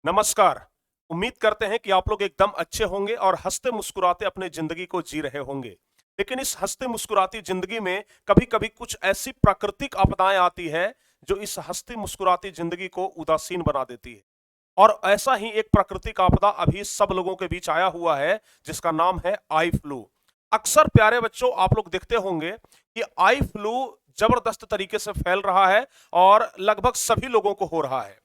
नमस्कार। उम्मीद करते हैं कि आप लोग एकदम अच्छे होंगे और हंसते मुस्कुराते अपने जिंदगी को जी रहे होंगे। लेकिन इस हंसते मुस्कुराती जिंदगी में कभी-कभी कुछ ऐसी प्राकृतिक आपदाएं आती है जो इस हंसती मुस्कुराती जिंदगी को उदासीन बना देती है। और ऐसा ही एक प्राकृतिक आपदा अभी सब लोगों के बीच आया हुआ है जिसका नाम है आई फ्लू। अक्सर प्यारे बच्चों आप लोग देखते होंगे कि आई फ्लू जबरदस्त तरीके से फैल रहा है और लगभग सभी लोगों को हो रहा है।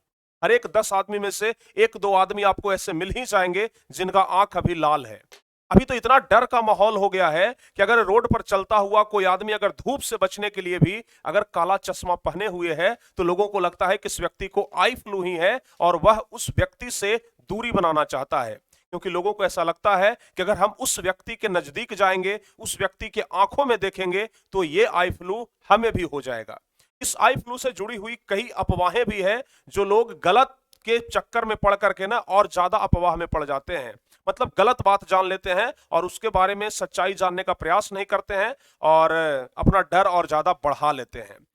हर एक 10 आदमी में से 1-2 आदमी आपको ऐसे मिल ही जाएंगे जिनका आंख अभी लाल है। अभी तो इतना डर का माहौल हो गया है कि अगर रोड पर चलता हुआ कोई आदमी अगर धूप से बचने के लिए भी अगर काला चश्मा पहने हुए है तो लोगों को लगता है कि इस व्यक्ति को आई फ्लू ही है और वह उस व्यक्ति से दूरी बनाना चाहता है। क्योंकि लोगों को ऐसा लगता है कि अगर हम उस व्यक्ति के नजदीक जाएंगे, उस व्यक्ति के आंखों में देखेंगे तो ये आई फ्लू हमें भी हो जाएगा। इस आई फ्लू से जुड़ी हुई कई अफवाहें भी है जो लोग गलत के चक्कर में पड़ करके ना और ज्यादा अफवाह में पड़ जाते हैं। मतलब गलत बात जान लेते हैं और उसके बारे में सच्चाई जानने का प्रयास नहीं करते हैं और अपना डर और ज्यादा बढ़ा लेते हैं।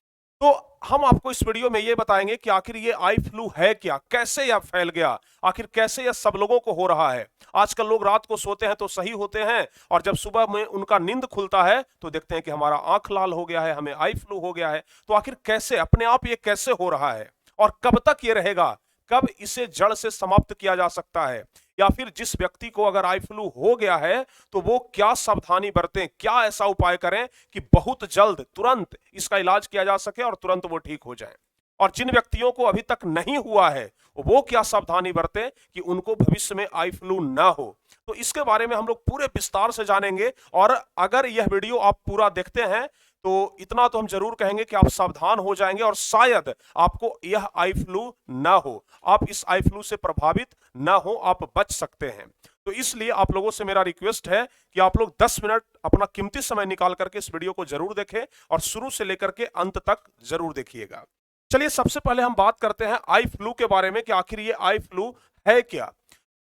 तो हम आपको इस वीडियो में ये बताएंगे कि आखिर ये आई फ्लू है क्या, कैसे यह फैल गया, आखिर कैसे यह सब लोगों को हो रहा है। आजकल लोग रात को सोते हैं तो सही होते हैं और जब सुबह में उनका नींद खुलता है तो देखते हैं कि हमारा आंख लाल हो गया है, हमें आई फ्लू हो गया है। तो आखिर कैसे, अपने आप ये कैसे हो रहा है और कब तक ये रहेगा, कब इसे जड़ से समाप्त किया जा सकता है, या फिर जिस व्यक्ति को अगर आई फ्लू हो गया है तो वो क्या सावधानी बरतें, क्या ऐसा उपाय करें कि बहुत जल्द तुरंत इसका इलाज किया जा सके और तुरंत वो ठीक हो जाए। और जिन व्यक्तियों को अभी तक नहीं हुआ है वो क्या सावधानी बरतें कि उनको भविष्य में आई फ्लू ना हो। तो इसके बारे में हम लोग पूरे विस्तार से जानेंगे और अगर यह वीडियो आप पूरा देखते हैं तो इतना तो हम जरूर कहेंगे कि आप सावधान हो जाएंगे और शायद आपको यह आई फ्लू ना हो, आप इस आई फ्लू से प्रभावित ना हो, आप बच सकते हैं। तो इसलिए आप लोगों से मेरा रिक्वेस्ट है कि आप लोग 10 मिनट अपना कीमती समय निकाल करके इस वीडियो को जरूर देखें और शुरू से लेकर के अंत तक जरूर देखिएगा। चलिए सबसे पहले हम बात करते हैं आई फ्लू के बारे में कि आखिर ये आई फ्लू है क्या।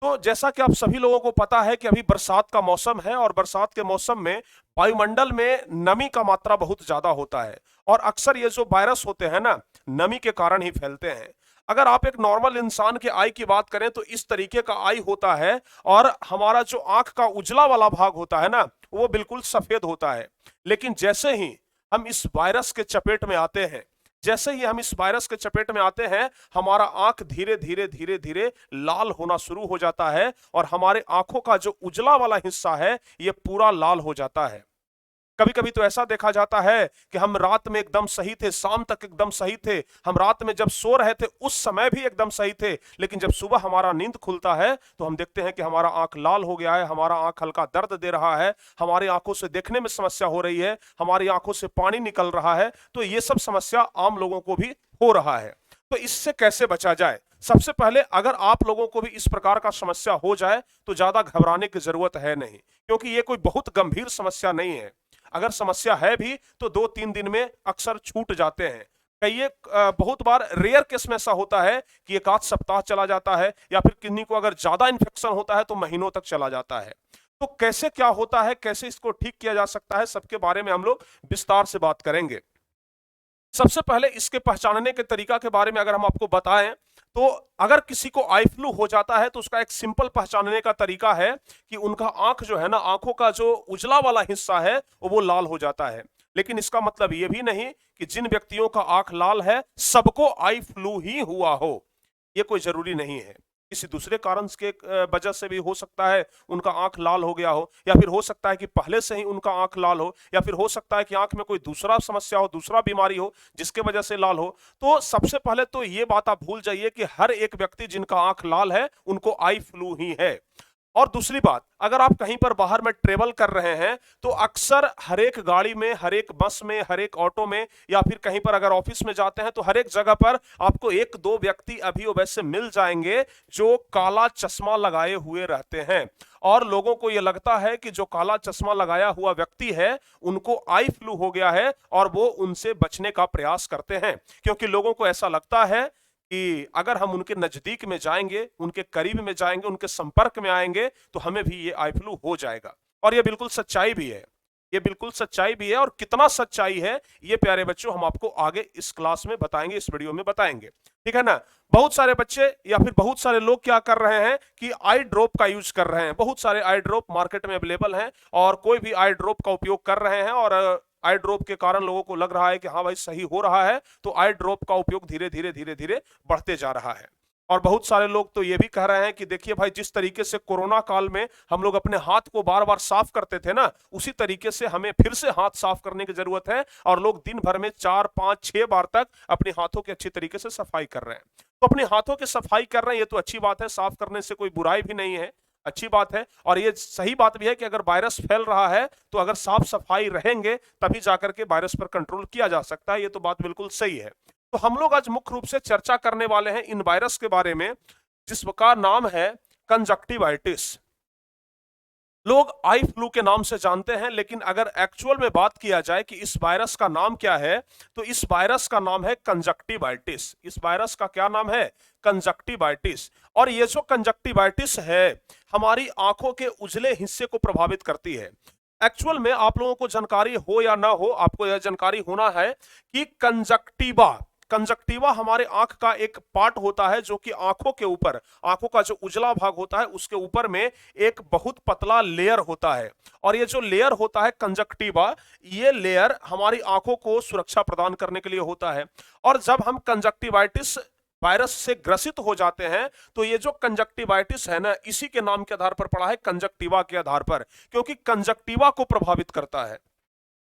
तो जैसा कि आप सभी लोगों को पता है कि अभी बरसात का मौसम है और बरसात के मौसम में वायुमंडल में नमी का मात्रा बहुत ज्यादा होता है और अक्सर ये जो वायरस होते हैं ना, नमी के कारण ही फैलते हैं। अगर आप एक नॉर्मल इंसान के आई की बात करें तो इस तरीके का आई होता है और हमारा जो आंख का उजला वाला भाग होता है ना वो बिल्कुल सफेद होता है। लेकिन जैसे ही हम इस वायरस के चपेट में आते हैं, जैसे ही हम इस वायरस के चपेट में आते हैं, हमारा आंख धीरे धीरे धीरे धीरे लाल होना शुरू हो जाता है और हमारे आंखों का जो उजला वाला हिस्सा है ये पूरा लाल हो जाता है। कभी कभी तो ऐसा देखा जाता है कि हम रात में एकदम सही थे, शाम तक एकदम सही थे, हम रात में जब सो रहे थे उस समय भी एकदम सही थे, लेकिन जब सुबह हमारा नींद खुलता है तो हम देखते हैं कि हमारा आंख लाल हो गया है, हमारा आंख हल्का दर्द दे रहा है, हमारी आंखों से देखने में समस्या हो रही है, हमारी आंखों से पानी निकल रहा है। तो ये सब समस्या आम लोगों को भी हो रहा है। तो इससे कैसे बचा जाए? सबसे पहले अगर आप लोगों को भी इस प्रकार का समस्या हो जाए तो ज्यादा घबराने की जरूरत है नहीं, क्योंकि ये कोई बहुत गंभीर समस्या नहीं है। अगर समस्या है भी तो 2-3 दिन में अक्सर छूट जाते हैं। कई एक बहुत बार रेयर केस में ऐसा होता है कि एक आध सप्ताह चला जाता है या फिर किन्हीं को अगर ज्यादा इन्फेक्शन होता है तो महीनों तक चला जाता है। तो कैसे क्या होता है, कैसे इसको ठीक किया जा सकता है, सबके बारे में हम लोग विस्तार से बात करेंगे। सबसे पहले इसके पहचानने के तरीका के बारे में अगर हम आपको बताएं तो अगर किसी को आई फ्लू हो जाता है तो उसका एक सिंपल पहचानने का तरीका है कि उनका आंख जो है ना, आंखों का जो उजला वाला हिस्सा है वो लाल हो जाता है। लेकिन इसका मतलब ये भी नहीं कि जिन व्यक्तियों का आंख लाल है सबको आई फ्लू ही हुआ हो, ये कोई जरूरी नहीं है। किसी दूसरे कारण के वजह से भी हो सकता है उनका आंख लाल हो गया हो, या फिर हो सकता है कि पहले से ही उनका आंख लाल हो, या फिर हो सकता है कि आंख में कोई दूसरा समस्या हो, दूसरा बीमारी हो जिसके वजह से लाल हो। तो सबसे पहले तो ये बात आप भूल जाइए कि हर एक व्यक्ति जिनका आंख लाल है उनको आई फ्लू ही है। और दूसरी बात, अगर आप कहीं पर बाहर में ट्रेवल कर रहे हैं तो अक्सर हर एक गाड़ी में, हर एक बस में, हर एक ऑटो में, या फिर कहीं पर अगर ऑफिस में जाते हैं तो हर एक जगह पर आपको 1-2 व्यक्ति अभी वैसे मिल जाएंगे जो काला चश्मा लगाए हुए रहते हैं। और लोगों को यह लगता है कि जो काला चश्मा लगाया हुआ व्यक्ति है उनको आई फ्लू हो गया है और वो उनसे बचने का प्रयास करते हैं, क्योंकि लोगों को ऐसा लगता है कि अगर हम उनके नजदीक में जाएंगे, उनके करीब में जाएंगे, उनके संपर्क में आएंगे तो हमें भी ये आई फ्लू हो जाएगा। और ये बिल्कुल सच्चाई भी है। ये बिल्कुल सच्चाई भी है, और कितना सच्चाई है ये प्यारे बच्चों हम आपको आगे इस क्लास में बताएंगे, इस वीडियो में बताएंगे, ठीक है ना। बहुत सारे बच्चे या फिर बहुत सारे लोग क्या कर रहे हैं कि आई ड्रॉप का यूज कर रहे हैं। बहुत सारे आई ड्रॉप मार्केट में अवेलेबल हैं और कोई भी आई ड्रॉप का उपयोग कर रहे हैं, और आई ड्रॉप के कारण लोगों को लग रहा है कि हाँ भाई सही हो रहा है, तो आई ड्रॉप का उपयोग धीरे धीरे धीरे धीरे बढ़ते जा रहा है। और बहुत सारे लोग तो ये भी कह रहे हैं कि देखिए भाई, जिस तरीके से कोरोना काल में हम लोग अपने हाथ को बार बार साफ करते थे ना, उसी तरीके से हमें फिर से हाथ साफ करने की जरूरत है, और लोग दिन भर में 4, 5, 6 बार तक अपने हाथों की अच्छी तरीके से सफाई कर रहे हैं। तो अपने हाथों की सफाई कर रहे हैं, ये तो अच्छी बात है, साफ करने से कोई बुराई भी नहीं है, अच्छी बात है। और ये सही बात भी है कि अगर वायरस फैल रहा है तो अगर साफ सफाई रहेंगे तभी जाकर के वायरस पर कंट्रोल किया जा सकता है, ये तो बात बिल्कुल सही है। तो हम लोग आज मुख्य रूप से चर्चा करने वाले हैं इन वायरस के बारे में, जिसका नाम है कंजक्टिवाइटिस। लोग आई फ्लू के नाम से जानते हैं, लेकिन अगर एक्चुअल में बात किया जाए कि इस वायरस का नाम क्या है, तो इस वायरस का नाम है कंजक्टिवाइटिस। इस वायरस का क्या नाम है? कंजक्टिवाइटिस। और ये जो कंजक्टिवाइटिस है हमारी आंखों के उजले हिस्से को प्रभावित करती है। एक्चुअल में आप लोगों को जानकारी हो या ना हो, आपको यह जानकारी होना है कि कंजक्टिवा हमारे आंख का एक पार्ट होता है जो कि आंखों के ऊपर, आंखों का जो उजला भाग होता है उसके ऊपर में एक बहुत पतला लेयर होता है, और ये जो लेयर होता है कंजक्टिवा, ये लेयर हमारी आंखों को सुरक्षा प्रदान करने के लिए होता है। और जब हम कंजक्टिवाइटिस वायरस से ग्रसित हो जाते हैं तो ये जो कंजक्टिवाइटिस है ना, इसी के नाम के आधार पर पड़ा है, कंजक्टिवा के आधार पर, क्योंकि कंजक्टिवा को प्रभावित करता है।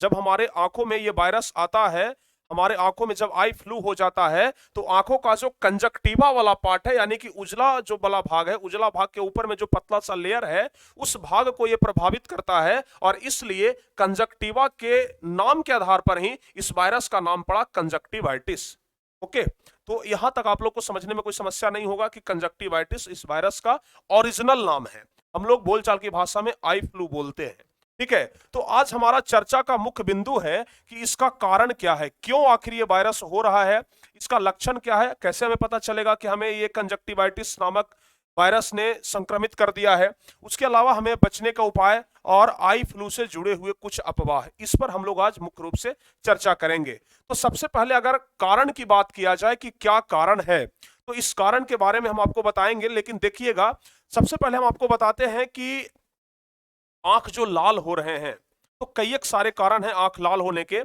जब हमारे आंखों में ये वायरस आता है, हमारे आंखों में जब आई फ्लू हो जाता है, तो आंखों का जो कंजक्टिवा वाला पार्ट है, यानी कि उजला जो वाला भाग है, उजला भाग के ऊपर में जो पतला सा लेयर है, उस भाग को ये प्रभावित करता है, और इसलिए कंजक्टिवा के नाम के आधार पर ही इस वायरस का नाम पड़ा कंजक्टिवाइटिस। ओके, तो यहां तक आप लोग को समझने में कोई समस्या नहीं होगा कि कंजक्टिवाइटिस इस वायरस का ओरिजिनल नाम है। हम लोग बोलचाल की भाषा में आई फ्लू बोलते हैं, ठीक है। तो आज हमारा चर्चा का मुख्य बिंदु है कि इसका कारण क्या है, क्यों आखिर ये वायरस हो रहा है, इसका लक्षण क्या है, कैसे हमें पता चलेगा कि हमें ये कंजक्टिवाइटिस नामक वायरस ने संक्रमित कर दिया है, उसके अलावा हमें बचने का उपाय और आई फ्लू से जुड़े हुए कुछ अफवाह, इस पर हम लोग आज मुख्य रूप से चर्चा करेंगे। तो सबसे पहले अगर कारण की बात किया जाए कि क्या कारण है, तो इस कारण के बारे में हम आपको बताएंगे, लेकिन देखिएगा सबसे पहले हम आपको बताते हैं कि आंख जो लाल हो रहे हैं, तो कई एक सारे कारण हैं आंख लाल होने के,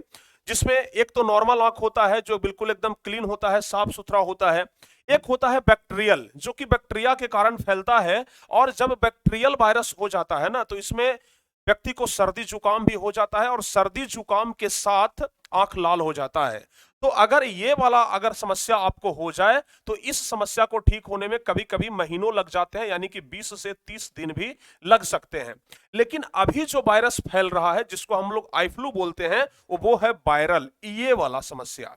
जिसमें एक तो नॉर्मल आंख होता है जो बिल्कुल एकदम क्लीन होता है, साफ सुथरा होता है। एक होता है बैक्टीरियल, जो कि बैक्टीरिया के कारण फैलता है, और जब बैक्टीरियल वायरस हो जाता है ना, तो इसमें व्यक्ति को सर्दी जुकाम भी हो जाता है, और सर्दी जुकाम के साथ आंख लाल हो जाता है। तो अगर ये वाला अगर समस्या आपको हो जाए तो इस समस्या को ठीक होने में कभी कभी महीनों लग जाते हैं, यानी कि 20 से 30 दिन भी लग सकते हैं। लेकिन अभी जो वायरस फैल रहा है, जिसको हम लोग आई फ्लू बोलते हैं, वो है वायरल, ये वाला समस्या,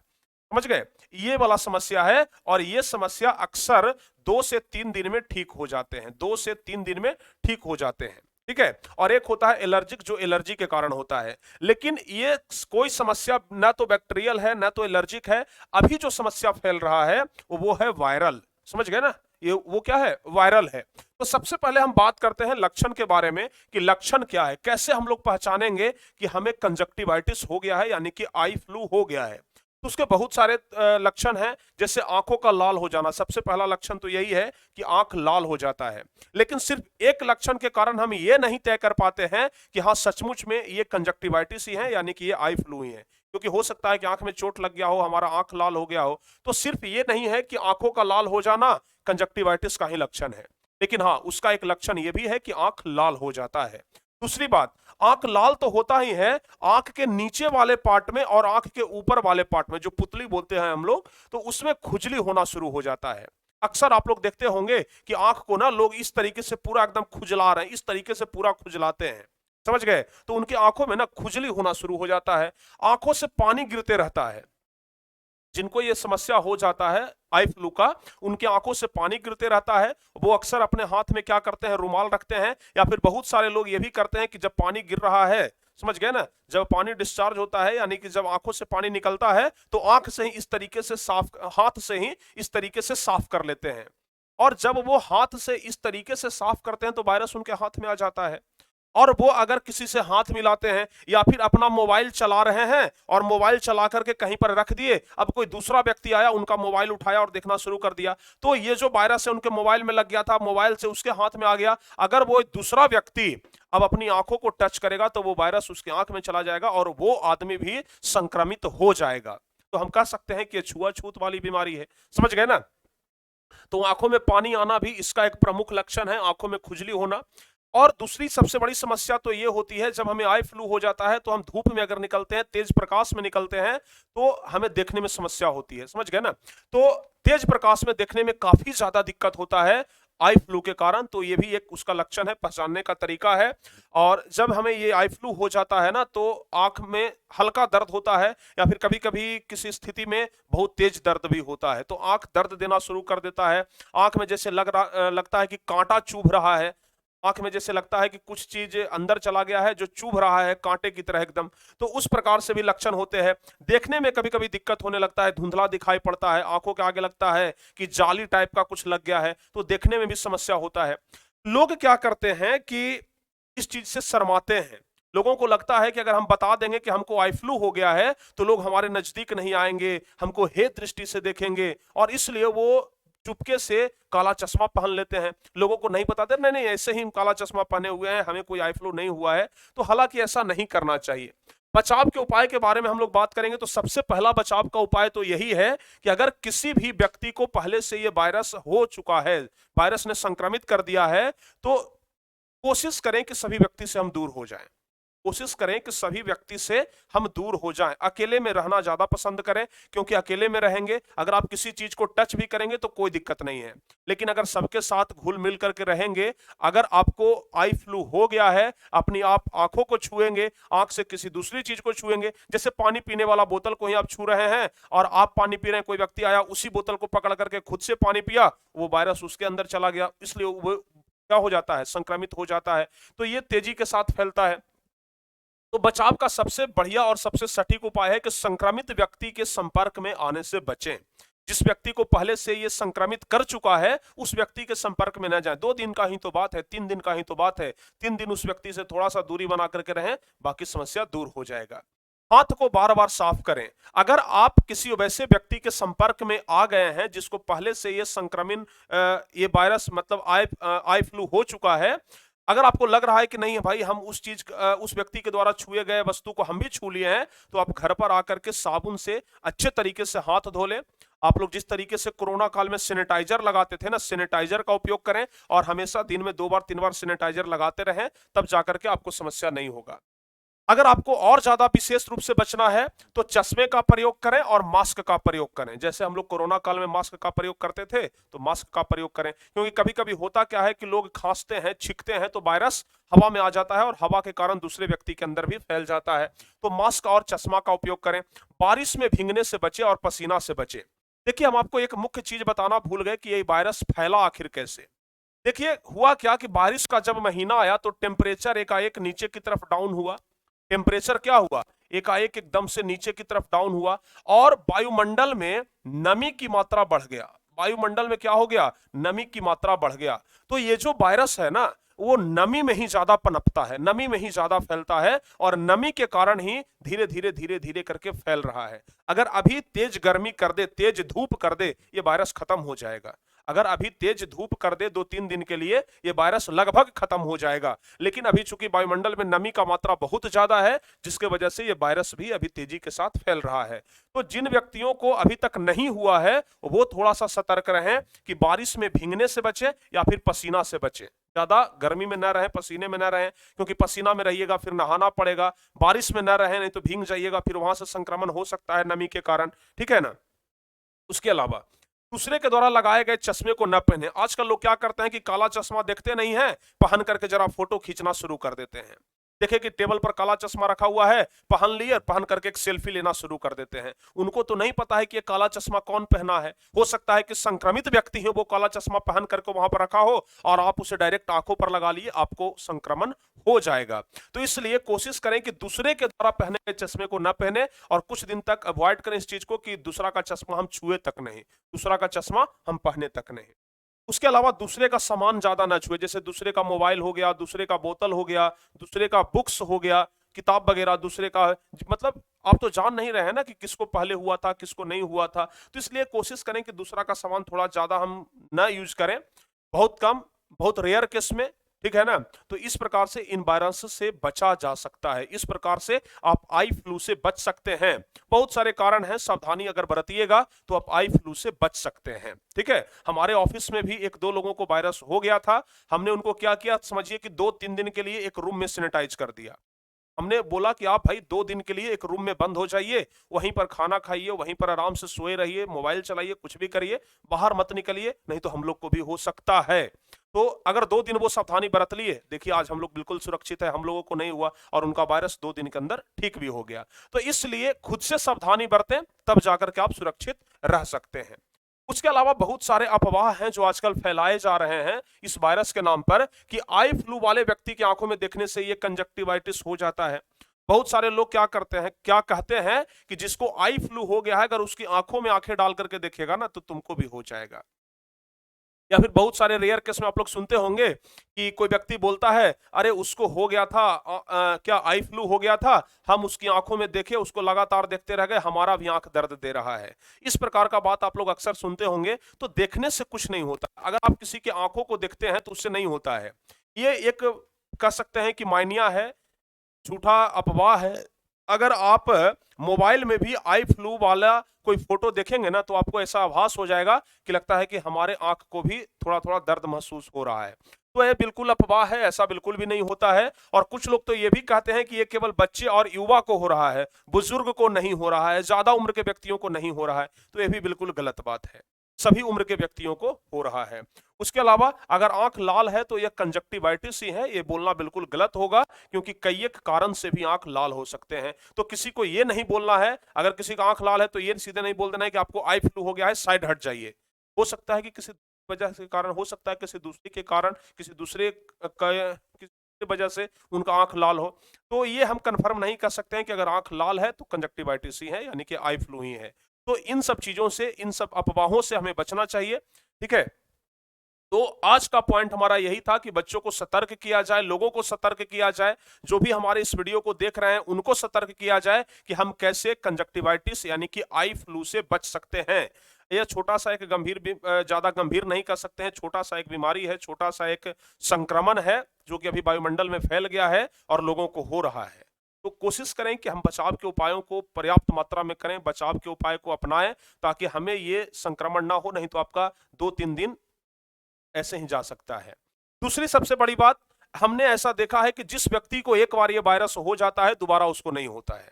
समझ गए, ये वाला समस्या है, और ये समस्या अक्सर 2 से 3 दिन में ठीक हो जाते हैं, 2 से 3 दिन में ठीक हो जाते हैं, ठीक है। और एक होता है एलर्जिक, जो एलर्जी के कारण होता है। लेकिन ये कोई समस्या ना तो बैक्टीरियल है ना तो एलर्जिक है, अभी जो समस्या फैल रहा है वो है वायरल, समझ गए ना, ये वो क्या है, वायरल है। तो सबसे पहले हम बात करते हैं लक्षण के बारे में कि लक्षण क्या है, कैसे हम लोग पहचानेंगे कि हमें कंजक्टिवाइटिस हो गया है, यानी कि आई फ्लू हो गया है। तो उसके बहुत सारे लक्षण हैं, जैसे आंखों का लाल हो जाना, सबसे पहला लक्षण तो यही है कि आंख लाल हो जाता है। लेकिन सिर्फ एक लक्षण के कारण हम ये नहीं तय कर पाते हैं कि हाँ सचमुच में ये कंजक्टिवाइटिस ही है, यानी कि ये आई फ्लू ही है, क्योंकि हो सकता है कि आंख में चोट लग गया हो, हमारा आंख लाल हो गया हो। तो सिर्फ ये नहीं है कि आंखों का लाल हो जाना कंजक्टिवाइटिस का ही लक्षण है, लेकिन हाँ उसका एक लक्षण ये भी है कि आंख लाल हो जाता है। दूसरी बात, आंख लाल तो होता ही है, आंख के नीचे वाले पार्ट में और आंख के ऊपर वाले पार्ट में, जो पुतली बोलते हैं हम लोग, तो उसमें खुजली होना शुरू हो जाता है। अक्सर आप लोग देखते होंगे कि आंख को ना लोग इस तरीके से पूरा एकदम खुजला रहे हैं, इस तरीके से पूरा खुजलाते हैं, समझ गए, तो उनकी आंखों में ना खुजली होना शुरू हो जाता है, आंखों से पानी गिरते रहता है। जिनको ये समस्या हो जाता है आई फ्लू का, उनकी आंखों से पानी गिरते रहता है, वो अक्सर अपने हाथ में क्या करते हैं, रुमाल रखते हैं, या फिर बहुत सारे लोग ये भी करते हैं कि जब पानी गिर रहा है, समझ गए ना, जब पानी डिस्चार्ज होता है, यानी कि जब आंखों से पानी निकलता है, तो आंख से ही इस तरीके से साफ, हाथ से ही इस तरीके से साफ कर लेते हैं। और जब वो हाथ से इस तरीके से साफ करते हैं तो वायरस उनके हाथ में आ जाता है। और वो अगर किसी से हाथ मिलाते हैं या फिर अपना मोबाइल चला रहे हैं और मोबाइल चला करके कहीं पर रख दिए, अब कोई दूसरा व्यक्ति आया, उनका मोबाइल उठाया और देखना शुरू कर दिया, तो ये जो वायरस है उनके मोबाइल में लग गया था, मोबाइल से उसके हाथ में आ गया। अगर वो दूसरा व्यक्ति अब अपनी आंखों को टच करेगा तो वो वायरस उसकी आंख में चला जाएगा और वो आदमी भी संक्रमित हो जाएगा। तो हम कह सकते हैं कि ये छुआछूत वाली बीमारी है। समझ गए ना? तो आंखों में पानी आना भी इसका एक प्रमुख लक्षण है, आंखों में खुजली होना। और दूसरी सबसे बड़ी समस्या तो ये होती है, जब हमें आई फ्लू हो जाता है तो हम धूप में अगर निकलते हैं, तेज प्रकाश में निकलते हैं, तो हमें देखने में समस्या होती है। समझ गए ना? तो तेज प्रकाश में देखने में काफी ज्यादा दिक्कत होता है आई फ्लू के कारण। तो ये भी एक उसका लक्षण है, पहचानने का तरीका है। और जब हमें ये आई फ्लू हो जाता है ना, तो आंख में हल्का दर्द होता है या फिर कभी कभी किसी स्थिति में बहुत तेज दर्द भी होता है। तो आंख दर्द देना शुरू कर देता है, आंख में जैसे लगता है कि कांटा चुभ रहा है, आंख में जैसे लगता है कि कुछ चीज अंदर चला गया है जो चुभ रहा है कांटे की तरह एकदम। तो उस प्रकार से भी लक्षण होते हैं। देखने में कभी कभी दिक्कत होने लगता है, धुंधला दिखाई पड़ता है, आंखों के आगे लगता है कि जाली टाइप का कुछ लग गया है, तो देखने में भी समस्या होता है। लोग क्या करते हैं कि इस चीज से शर्माते हैं। लोगों को लगता है कि अगर हम बता देंगे कि हमको आई फ्लू हो गया है तो लोग हमारे नजदीक नहीं आएंगे, हमको हेय दृष्टि से देखेंगे, और इसलिए वो चुपके से काला चश्मा पहन लेते हैं। लोगों को नहीं बताते, नहीं नहीं ऐसे ही हम काला चश्मा पहने हुए हैं, हमें कोई आई फ्लू नहीं हुआ है। तो हालांकि ऐसा नहीं करना चाहिए। बचाव के उपाय के बारे में हम लोग बात करेंगे तो सबसे पहला बचाव का उपाय तो यही है कि अगर किसी भी व्यक्ति को पहले से ये वायरस हो चुका है, वायरस ने संक्रमित कर दिया है, तो कोशिश करें कि सभी व्यक्ति से हम दूर हो जाएं। कोशिश करें कि सभी व्यक्ति से हम दूर हो जाएं। अकेले में रहना ज्यादा पसंद करें, क्योंकि अकेले में रहेंगे, अगर आप किसी चीज को टच भी करेंगे तो कोई दिक्कत नहीं है। लेकिन अगर सबके साथ घुल मिल करके रहेंगे, अगर आपको आई फ्लू हो गया है, अपनी आप आंखों को छुएंगे, आंख से किसी दूसरी चीज को छुएंगे, जैसे पानी पीने वाला बोतल को ही आप छू रहे हैं और आप पानी पी रहे हैं, कोई व्यक्ति आया उसी बोतल को पकड़ करके खुद से पानी पिया, वो वायरस उसके अंदर चला गया, इसलिए वो क्या हो जाता है, संक्रमित हो जाता है। तो ये तेजी के साथ फैलता है। तो बचाव का सबसे बढ़िया और सबसे सटीक उपाय है कि संक्रमित व्यक्ति के संपर्क में आने से बचें। जिस व्यक्ति को पहले से ये संक्रमित कर चुका है, उस व्यक्ति के संपर्क में न जाएं। 2 दिन का ही तो बात है, 3 दिन का ही तो बात है। 3 दिन उस व्यक्ति से थोड़ा सा दूरी बना करके रहें, बाकी समस्या दूर हो जाएगा। हाथ को बार बार साफ करें। अगर आप किसी वैसे व्यक्ति के संपर्क में आ गए हैं जिसको पहले से ये संक्रमण ये वायरस मतलब आई फ्लू हो चुका है, अगर आपको लग रहा है कि नहीं भाई हम उस व्यक्ति के द्वारा छुए गए वस्तु को हम भी छू लिए हैं, तो आप घर पर आकर के साबुन से अच्छे तरीके से हाथ धो लें। आप लोग जिस तरीके से कोरोना काल में सैनिटाइजर लगाते थे ना, सैनिटाइजर का उपयोग करें और हमेशा दिन में 2 बार 3 बार सैनिटाइजर लगाते रहें, तब जाकर के आपको समस्या नहीं होगा। अगर आपको और ज्यादा विशेष रूप से बचना है तो चश्मे का प्रयोग करें और मास्क का प्रयोग करें। जैसे हम लोग कोरोना काल में मास्क का प्रयोग करते थे, तो मास्क का प्रयोग करें, क्योंकि कभी कभी होता क्या है कि लोग खांसते हैं, छींकते हैं, तो वायरस हवा में आ जाता है और हवा के कारण दूसरे व्यक्ति के अंदर भी फैल जाता है। तो मास्क और चश्मा का उपयोग करें। बारिश में भीगने से बचे और पसीना से बचे। देखिए, हम आपको एक मुख्य चीज बताना भूल गए कि ये वायरस फैला आखिर कैसे। देखिए, हुआ क्या कि बारिश का जब महीना आया तो टेम्परेचर एकाएक नीचे की तरफ डाउन हुआ। टेम्परेचर क्या हुआ, एकाएक एकदम से नीचे की तरफ डाउन हुआ और वायुमंडल में नमी की मात्रा बढ़ गया। वायुमंडल में क्या हो गया, नमी की मात्रा बढ़ गया। तो ये जो वायरस है ना, वो नमी में ही ज्यादा पनपता है, नमी में ही ज्यादा फैलता है और नमी के कारण ही धीरे धीरे धीरे धीरे करके फैल रहा है। अगर अभी तेज गर्मी कर दे, तेज धूप कर दे, ये वायरस खत्म हो जाएगा। अगर अभी तेज धूप कर दे 2-3 दिन के लिए, ये वायरस लगभग खत्म हो जाएगा। लेकिन अभी चूंकि वायुमंडल में नमी का मात्रा बहुत ज्यादा है, जिसके वजह से ये वायरस भी अभी तेजी के साथ फैल रहा है। तो जिन व्यक्तियों को अभी तक नहीं हुआ है, वो थोड़ा सा सतर्क रहें कि बारिश में भीगने से बचे या फिर पसीना से बचे। ज्यादा गर्मी में न रहें, पसीने में न रहें, क्योंकि पसीना में रहिएगा फिर नहाना पड़ेगा। बारिश में न रहें, नहीं तो भीग जाइएगा, फिर वहां से संक्रमण हो सकता है नमी के कारण। ठीक है ना? उसके अलावा दूसरे के द्वारा लगाए गए चश्मे को न पहने। आजकल लोग क्या करते हैं कि काला चश्मा देखते नहीं है, पहन करके जरा फोटो खींचना शुरू कर देते हैं। देखे कि टेबल पर काला चश्मा रखा हुआ है, पहन लिए, पहन करके एक सेल्फी लेना शुरू कर देते हैं। उनको तो नहीं पता है कि ये काला चश्मा कौन पहना है। हो सकता है कि संक्रमित व्यक्ति हो, वो काला चश्मा पहन करके वहां पर रखा हो और आप उसे डायरेक्ट आंखों पर लगा लिए, आपको संक्रमण हो जाएगा। तो इसलिए कोशिश करें कि दूसरे के द्वारा पहने गए चश्मे को न पहने और कुछ दिन तक अवॉइड करें इस चीज को कि दूसरा का चश्मा हम छुए तक नहीं, दूसरा का चश्मा हम पहने तक नहीं। उसके अलावा दूसरे का सामान ज्यादा ना छुए, जैसे दूसरे का मोबाइल हो गया, दूसरे का बोतल हो गया, दूसरे का बुक्स हो गया, किताब वगैरह दूसरे का, मतलब आप तो जान नहीं रहे हैं ना कि किसको पहले हुआ था किसको नहीं हुआ था। तो इसलिए कोशिश करें कि दूसरा का सामान थोड़ा ज्यादा हम ना यूज करें, बहुत कम, बहुत रेयर केस में, ठीक है ना। तो इस प्रकार से इन वायरस से बचा जा सकता है, इस प्रकार से आप आई फ्लू से बच सकते हैं। बहुत सारे कारण हैं, सावधानी अगर बरतिएगा तो आप आई फ्लू से बच सकते हैं, ठीक है। हमारे ऑफिस में भी एक दो लोगों को वायरस हो गया था। हमने उनको क्या किया, समझिए कि 2-3 दिन के लिए एक रूम में सैनिटाइज कर दिया। हमने बोला कि आप भाई 2 दिन के लिए एक रूम में बंद हो जाइए, वहीं पर खाना खाइए, वहीं पर आराम से सोए रहिए, मोबाइल चलाइए, कुछ भी करिए, बाहर मत निकलिए, नहीं तो हम लोग को भी हो सकता है। तो अगर 2 दिन वो सावधानी बरत लिए, देखिए आज हम लोग बिल्कुल सुरक्षित है, हम लोगों को नहीं हुआ और उनका वायरस 2 दिन के अंदर ठीक भी हो गया। तो इसलिए खुद से सावधानी बरतें, तब जाकर के आप सुरक्षित रह सकते हैं। उसके अलावा बहुत सारे अफवाह हैं जो आजकल फैलाए जा रहे हैं इस वायरस के नाम पर कि आई फ्लू वाले व्यक्ति की आंखों में देखने से ये कंजक्टिवाइटिस हो जाता है। बहुत सारे लोग क्या करते हैं, क्या कहते हैं कि जिसको आई फ्लू हो गया है अगर उसकी आंखों में आंखें डाल करके देखेगा ना तो तुमको भी हो जाएगा। या फिर बहुत सारे रेयर केस में आप लोग सुनते होंगे कि कोई व्यक्ति बोलता है अरे उसको हो गया था, क्या आई फ्लू हो गया था, हम उसकी आंखों में देखे, उसको लगातार देखते रह गए, हमारा भी आंख दर्द दे रहा है। इस प्रकार का बात आप लोग अक्सर सुनते होंगे। तो देखने से कुछ नहीं होता, अगर आप किसी की आंखों को देखते हैं तो उससे नहीं होता है। ये एक कह सकते हैं कि मानिया है, झूठा अफवाह है। अगर आप मोबाइल में भी आई फ्लू वाला कोई फोटो देखेंगे ना तो आपको ऐसा आभास हो जाएगा कि लगता है कि हमारे आंख को भी थोड़ा थोड़ा दर्द महसूस हो रहा है। तो यह बिल्कुल अफवाह है, ऐसा बिल्कुल भी नहीं होता है। और कुछ लोग तो ये भी कहते हैं कि ये केवल बच्चे और युवा को हो रहा है, बुजुर्ग को नहीं हो रहा है, ज्यादा उम्र के व्यक्तियों को नहीं हो रहा है। तो यह भी बिल्कुल गलत बात है, सभी उम्र के व्यक्तियों को हो रहा है। उसके अलावा अगर आंख लाल है तो यह कंजक्टिवाइटिस ही है, ये बोलना बिल्कुल गलत होगा, क्योंकि कई एक कारण से भी आंख लाल हो सकते हैं। तो किसी को ये नहीं बोलना है, अगर किसी का आंख लाल है तो ये सीधे नहीं बोल देना है कि आपको आई फ्लू हो गया है, साइड हट जाइए। हो सकता है कि किसी वजह के कारण, हो सकता है किसी दूसरे के कारण, किसी दूसरे किसी वजह से उनका आंख लाल हो। तो ये हम कंफर्म नहीं कर सकते हैं कि अगर आंख लाल है तो कंजक्टिवाइटिस ही है, यानी कि आई फ्लू ही है। तो इन सब चीजों से, इन सब अफवाहों से हमें बचना चाहिए, ठीक है। तो आज का पॉइंट हमारा यही था कि बच्चों को सतर्क किया जाए, लोगों को सतर्क किया जाए, जो भी हमारे इस वीडियो को देख रहे हैं उनको सतर्क किया जाए कि हम कैसे कंजक्टिवाइटिस यानी कि आई फ्लू से बच सकते हैं। यह छोटा सा एक ज्यादा गंभीर नहीं कर सकते हैं, छोटा सा एक बीमारी है, छोटा सा एक संक्रमण है जो कि अभी वायुमंडल में फैल गया है और लोगों को हो रहा है। तो कोशिश करें कि हम बचाव के उपायों को पर्याप्त मात्रा में करें, बचाव के उपाय को अपनाएं, ताकि हमें ये संक्रमण ना हो, नहीं तो आपका 2-3 दिन ऐसे ही जा सकता है। दूसरी सबसे बड़ी बात, हमने ऐसा देखा है कि जिस व्यक्ति को एक बार ये वायरस हो जाता है दोबारा उसको नहीं होता है,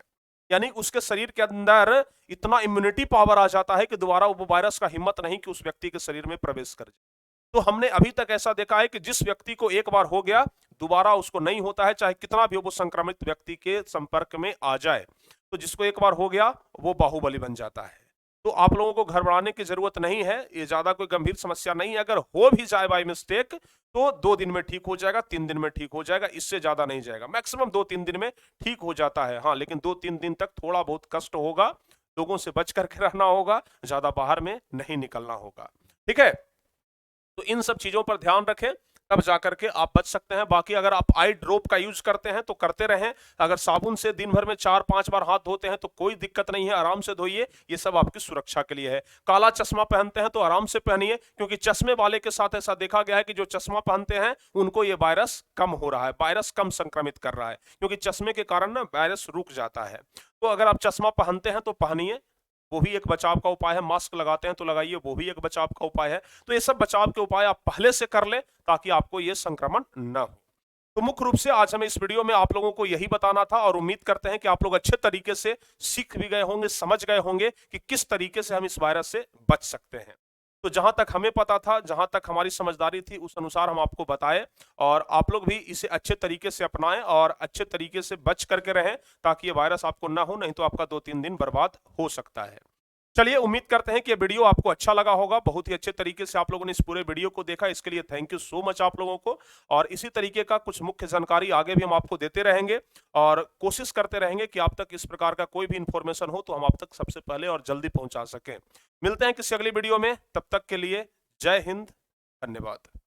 यानी उसके शरीर के अंदर इतना इम्यूनिटी पावर आ जाता है कि दोबारा वो वायरस का हिम्मत नहीं कि उस व्यक्ति के शरीर में प्रवेश कर जाए। तो हमने अभी तक ऐसा देखा है कि जिस व्यक्ति को एक बार हो गया दोबारा उसको नहीं होता है, चाहे कितना भी वो संक्रमित व्यक्ति के संपर्क में आ जाए। तो जिसको एक बार हो गया वो बाहुबली बन जाता है। तो आप लोगों को घबराने की जरूरत नहीं है, ये ज्यादा कोई गंभीर समस्या नहीं है। अगर हो भी जाए बाय मिस्टेक तो 2 दिन में ठीक हो जाएगा, 3 दिन में ठीक हो जाएगा, इससे ज्यादा नहीं जाएगा। मैक्सिमम 2-3 दिन में ठीक हो जाता है, हाँ, लेकिन 2-3 दिन तक थोड़ा बहुत कष्ट होगा, लोगों से बच करके रहना होगा, ज्यादा बाहर में नहीं निकलना होगा, ठीक है। तो इन सब चीजों पर ध्यान रखें, तब जाकर के आप बच सकते हैं। बाकी अगर आप आई ड्रॉप का यूज करते हैं तो करते रहें। अगर साबुन से दिन भर में 4-5 बार हाथ धोते हैं तो कोई दिक्कत नहीं है, आराम से धोइए, ये सब आपकी सुरक्षा के लिए है। काला चश्मा पहनते हैं तो आराम से पहनिए, क्योंकि चश्मे वाले के साथ ऐसा देखा गया है कि जो चश्मा पहनते हैं उनको ये वायरस कम हो रहा है, वायरस कम संक्रमित कर रहा है, क्योंकि चश्मे के कारण ना वायरस रुक जाता है। तो अगर आप चश्मा पहनते हैं तो पहनिए, वो भी एक बचाव का उपाय है। मास्क लगाते हैं तो लगाइए, वो भी एक बचाव का उपाय है। तो ये सब बचाव के उपाय आप पहले से कर लें ताकि आपको ये संक्रमण न हो। तो मुख्य रूप से आज हमें इस वीडियो में आप लोगों को यही बताना था, और उम्मीद करते हैं कि आप लोग अच्छे तरीके से सीख भी गए होंगे, समझ गए होंगे कि किस तरीके से हम इस वायरस से बच सकते हैं। तो जहां तक हमें पता था, जहां तक हमारी समझदारी थी, उस अनुसार हम आपको बताए, और आप लोग भी इसे अच्छे तरीके से अपनाएं और अच्छे तरीके से बच करके रहें, ताकि ये वायरस आपको ना हो, नहीं तो आपका 2-3 दिन बर्बाद हो सकता है। चलिए, उम्मीद करते हैं कि ये वीडियो आपको अच्छा लगा होगा। बहुत ही अच्छे तरीके से आप लोगों ने इस पूरे वीडियो को देखा, इसके लिए थैंक यू सो मच आप लोगों को। और इसी तरीके का कुछ मुख्य जानकारी आगे भी हम आपको देते रहेंगे, और कोशिश करते रहेंगे कि आप तक इस प्रकार का कोई भी इंफॉर्मेशन हो तो हम आप तक सबसे पहले और जल्दी पहुंचा सकें। मिलते हैं किसी अगली वीडियो में, तब तक के लिए जय हिंद, धन्यवाद।